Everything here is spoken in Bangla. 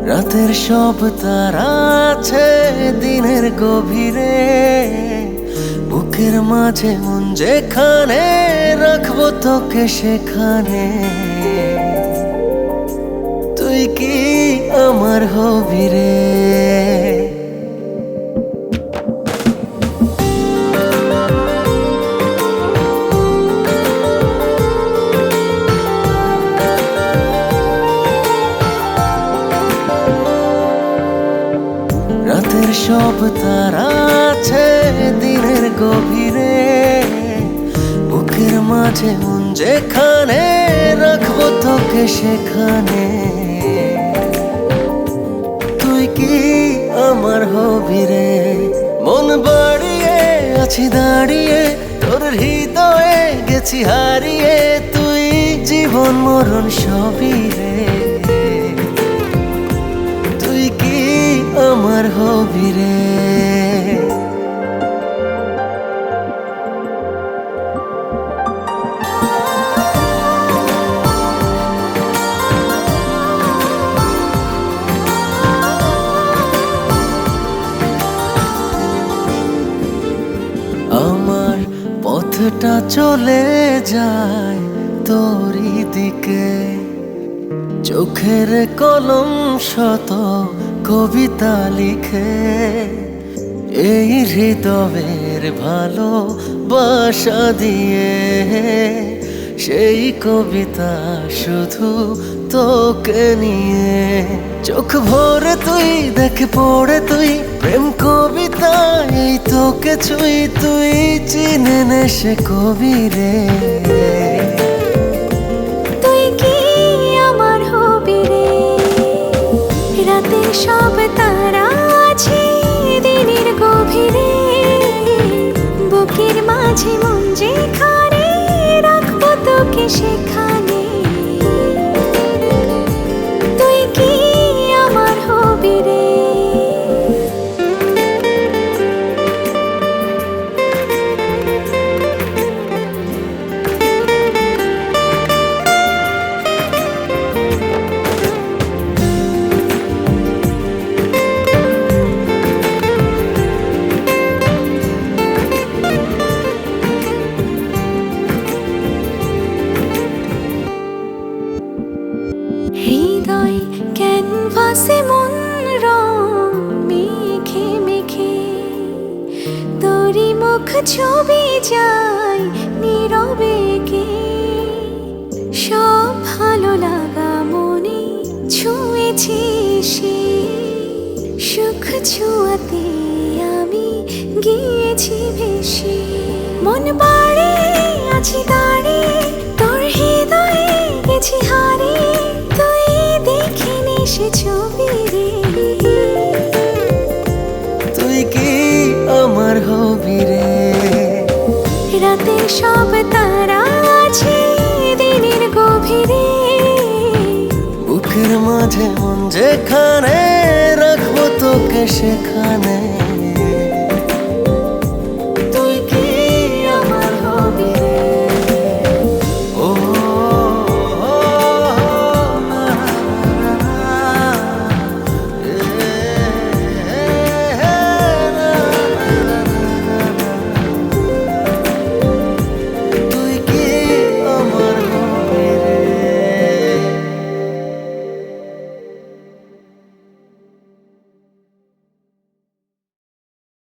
রাতের সব তারা আছে দিনের গভীরে, বুকের মাঝে মন যেখানে রাখবো তোকে সেখানে। তুই কি আমার হবি রে? রাতের সব তারা আছে দিনের গভীরে, বুকের মাঝে মন যেখানে রাখবো তোকে সেখানে। তুই কি আমার হবি রে? মন বাড়িয়ে আছি দাঁড়িয়ে তোর হৃদয়ে গেছি হারিয়ে, তুই জীবন মরণ সবই রে। তুই কি আমার হবি রে? আমার পথটা চলে যায় তোরই দিকে, চোখের কলম শত কবিতা লিখে। এই হৃদয়ের ভালোবাসা দিয়ে সেই কবিতা শুধু তোকে নিয়ে। চোখ ভরে তুই দেখ পড়ে তুই প্রেম কবিতা, এই তোকে ছুঁই তুই চিনে নে সে কবি রে। তুই কি আমার হবি রে? রাতের সব তারা আছে দিনের গভীরে, বুকের মাঝে মন যেখানে রাখবো তোকে সেখানে। তুই কি আমার হবি রে? হৃদয় ক্যানভাসে মন রং মেখে মেখে, তোরই মুখ ছবি যায় নীরবে কে। সব ভালো লাগা মনে ছুঁয়েছি সে, সুখ ছোঁয়াতে আমি গিয়েছি ভেসে। মন বাড়ে আছি দাঁড়িয়ে তোর হৃদয়ে গেছি হারিয়ে, তুই দেখিনি সে ছবি রে। তুই কি আমার হবি রে? রাতের সব তারা আছে দিনের গভীরে, বুকের মাঝে মন যেখানে রাখবো তোকে সেখানে।